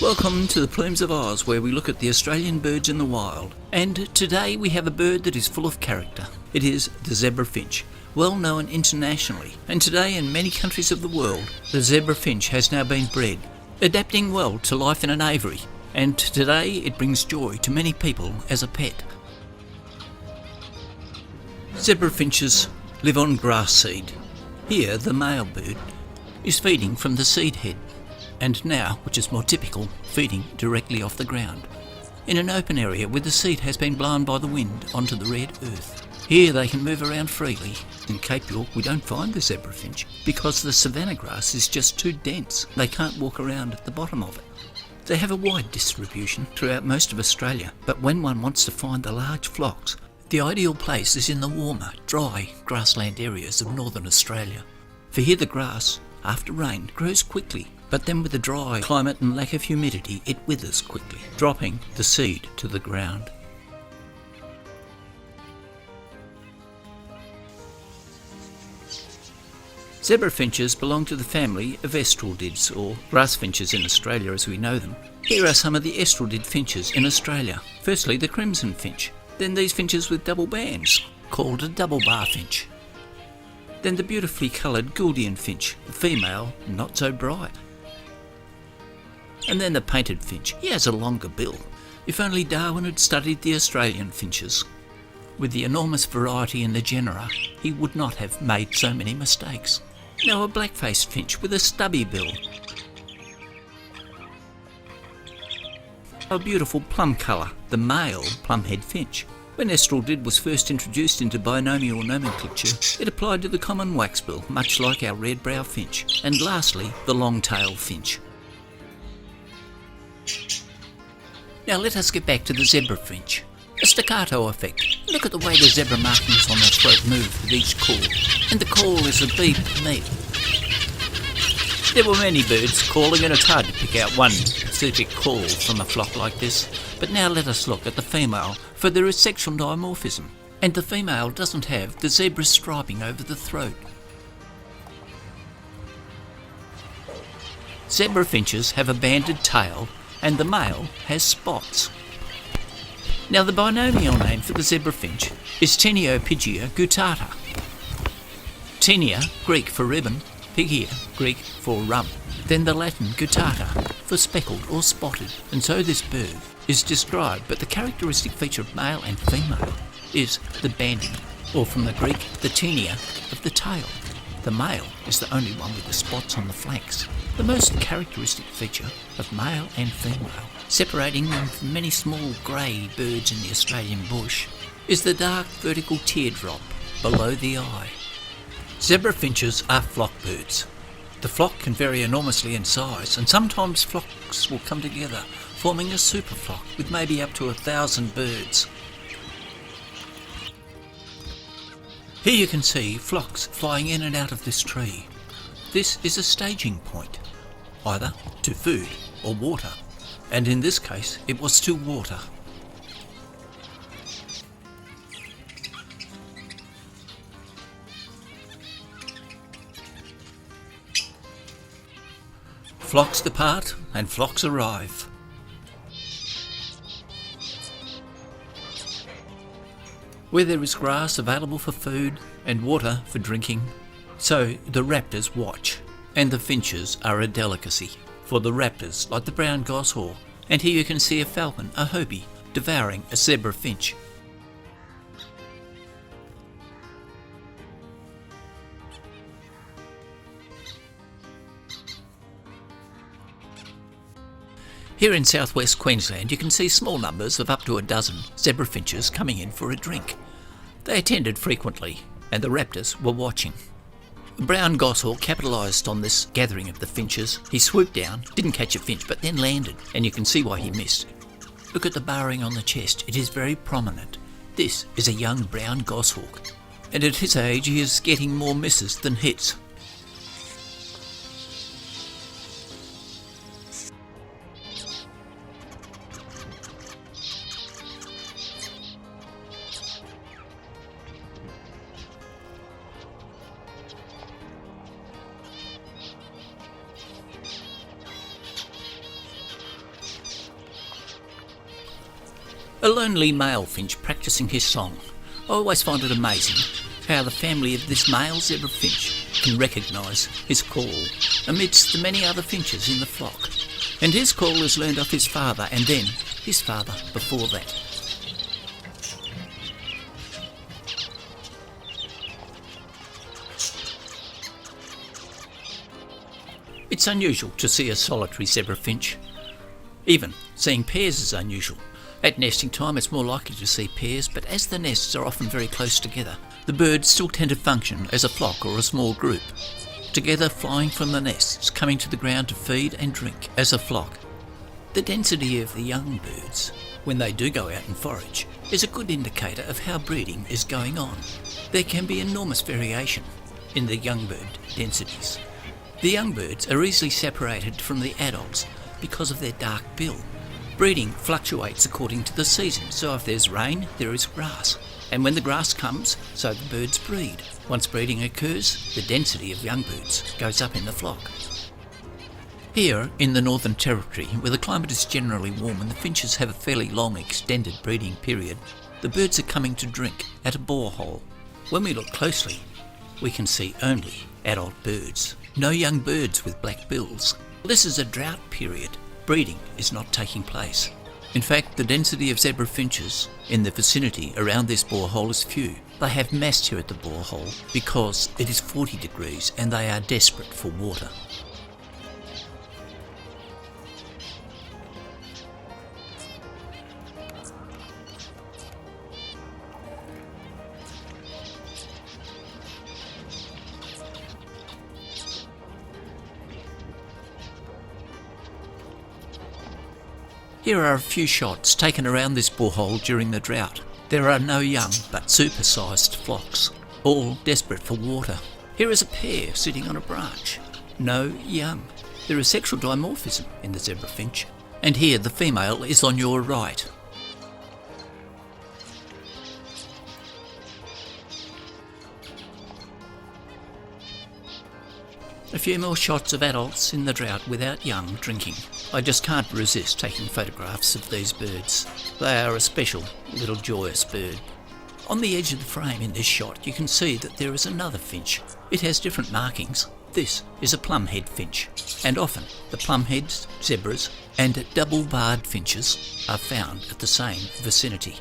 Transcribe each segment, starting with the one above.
Welcome to the Plumes of Oz, where we look at the Australian birds in the wild. And today we have a bird that is full of character. It is the zebra finch, well known internationally. And today in many countries of the world, the zebra finch has now been bred, adapting well to life in an aviary. And today it brings joy to many people as a pet. Zebra finches live on grass seed. Here the male bird is feeding from the seed head, and now, which is more typical, feeding directly off the ground, in an open area where the seed has been blown by the wind onto the red earth. Here they can move around freely. In Cape York we don't find the zebra finch because the savanna grass is just too dense. They can't walk around at the bottom of it. They have a wide distribution throughout most of Australia, but when one wants to find the large flocks, the ideal place is in the warmer, dry grassland areas of northern Australia. For here the grass, after rain, grows quickly, but then with the dry climate and lack of humidity, it withers quickly, dropping the seed to the ground. Zebra finches belong to the family of estreldids, or grass finches in Australia as we know them. Here are some of the estrelid finches in Australia. Firstly, the crimson finch. Then these finches with double bands, called a double bar finch. Then the beautifully coloured Gouldian finch, the female not so bright. And then the painted finch. He has a longer bill. If only Darwin had studied the Australian finches. With the enormous variety in the genera, he would not have made so many mistakes. Now a black-faced finch with a stubby bill. A beautiful plum colour, the male plumhead finch. When estrelid was first introduced into binomial nomenclature, it applied to the common waxbill, much like our red-brow finch. And lastly, the long-tailed finch. Now let us get back to the zebra finch. A staccato effect. Look at the way the zebra markings on their throat move with each call. And the call is a beep meep. There were many birds calling, and it's hard to pick out one specific call from a flock like this. But now let us look at the female, for there is sexual dimorphism, and the female doesn't have the zebra striping over the throat. Zebra finches have a banded tail, and the male has spots. Now the binomial name for the zebra finch is Teniopigia gutata. Tenia, Greek for ribbon, Pigia, Greek for rump, then the Latin gutata for speckled or spotted. And so this bird is described, but the characteristic feature of male and female is the banding, or from the Greek, the tenia of the tail. The male is the only one with the spots on the flanks. The most characteristic feature of male and female, separating them from many small grey birds in the Australian bush, is the dark vertical teardrop below the eye. Zebra finches are flock birds. The flock can vary enormously in size, and sometimes flocks will come together, forming a super flock with maybe up to 1,000 birds. Here you can see flocks flying in and out of this tree. This is a staging point, either to food or water, and in this case it was to water. Flocks depart and flocks arrive. Where there is grass available for food and water for drinking, so the raptors watch, and the finches are a delicacy. For the raptors, like the brown goshawk, and here you can see a falcon, a hobie, devouring a zebra finch. Here in southwest Queensland you can see small numbers of up to a dozen zebra finches coming in for a drink. They attended frequently, and the raptors were watching. The brown goshawk capitalised on this gathering of the finches. He swooped down, didn't catch a finch, but then landed, and you can see why he missed. Look at the barring on the chest, it is very prominent. This is a young brown goshawk, and at his age he is getting more misses than hits. A lonely male finch practising his song. I always find it amazing how the family of this male zebra finch can recognise his call amidst the many other finches in the flock. And his call is learned off his father and then his father before that. It's unusual to see a solitary zebra finch. Even seeing pairs is unusual. At nesting time it's more likely to see pairs, but as the nests are often very close together, the birds still tend to function as a flock or a small group, together flying from the nests, coming to the ground to feed and drink as a flock. The density of the young birds, when they do go out and forage, is a good indicator of how breeding is going on. There can be enormous variation in the young bird densities. The young birds are easily separated from the adults because of their dark bill. Breeding fluctuates according to the season, so if there's rain, there is grass. And when the grass comes, so the birds breed. Once breeding occurs, the density of young birds goes up in the flock. Here, in the Northern Territory, where the climate is generally warm and the finches have a fairly long extended breeding period, the birds are coming to drink at a borehole. When we look closely, we can see only adult birds. No young birds with black bills. This is a drought period. Breeding is not taking place. In fact, the density of zebra finches in the vicinity around this borehole is few. They have massed here at the borehole because it is 40 degrees and they are desperate for water. Here are a few shots taken around this borehole during the drought. There are no young but super-sized flocks, all desperate for water. Here is a pair sitting on a branch. No young. There is sexual dimorphism in the zebra finch. And here the female is on your right. A few more shots of adults in the drought without young drinking. I just can't resist taking photographs of these birds. They are a special little joyous bird. On the edge of the frame in this shot you can see that there is another finch. It has different markings. This is a plumhead finch, and often the plumheads, zebras and double-barred finches are found at the same vicinity.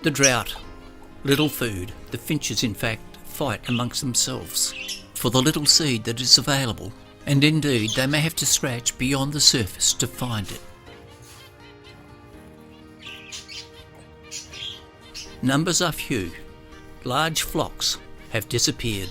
The drought, little food, the finches in fact fight amongst themselves for the little seed that is available, and indeed they may have to scratch beyond the surface to find it. Numbers are few, large flocks have disappeared.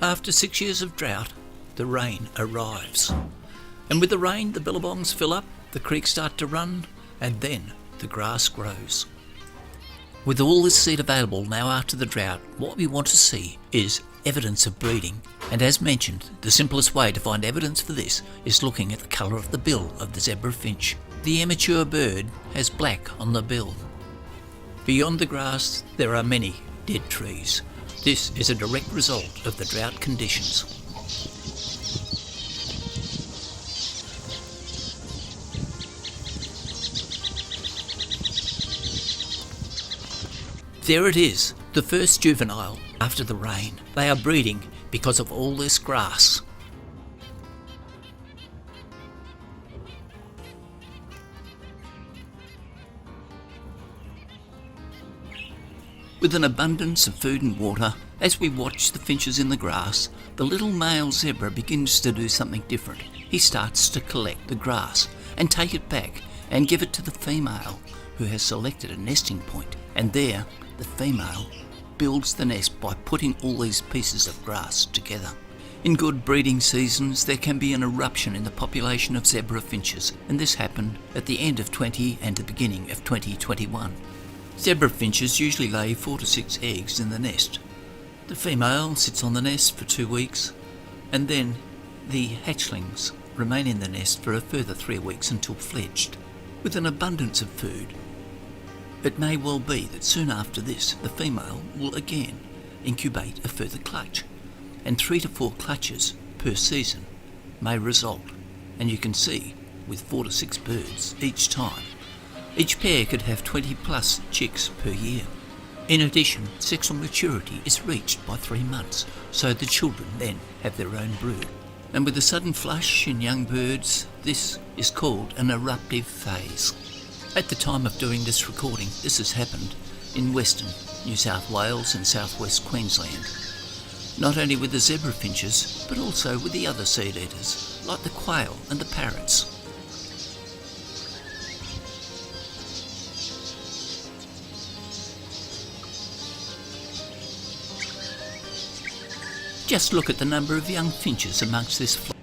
After 6 years of drought, the rain arrives. And with the rain, the billabongs fill up, the creeks start to run, and then the grass grows. With all this seed available now after the drought, what we want to see is evidence of breeding. And as mentioned, the simplest way to find evidence for this is looking at the colour of the bill of the zebra finch. The immature bird has black on the bill. Beyond the grass, there are many dead trees. This is a direct result of the drought conditions. There it is, the first juvenile after the rain. They are breeding because of all this grass. With an abundance of food and water, as we watch the finches in the grass, the little male zebra begins to do something different. He starts to collect the grass and take it back and give it to the female, who has selected a nesting point, and there the female builds the nest by putting all these pieces of grass together. In good breeding seasons, there can be an eruption in the population of zebra finches, and this happened at the end of 20 and the beginning of 2021. Zebra finches usually lay 4 to 6 eggs in the nest. The female sits on the nest for 2 weeks, and then the hatchlings remain in the nest for a further 3 weeks until fledged. With an abundance of food, it may well be that soon after this, the female will again incubate a further clutch, and 3 to 4 clutches per season may result, and you can see with 4 to 6 birds each time. Each pair could have 20 plus chicks per year. In addition, sexual maturity is reached by 3 months, so the children then have their own brood. And with a sudden flush in young birds, this is called an eruptive phase. At the time of doing this recording, this has happened in Western New South Wales and southwest Queensland. Not only with the zebra finches, but also with the other seed eaters, like the quail and the parrots. Just look at the number of young finches amongst this flock.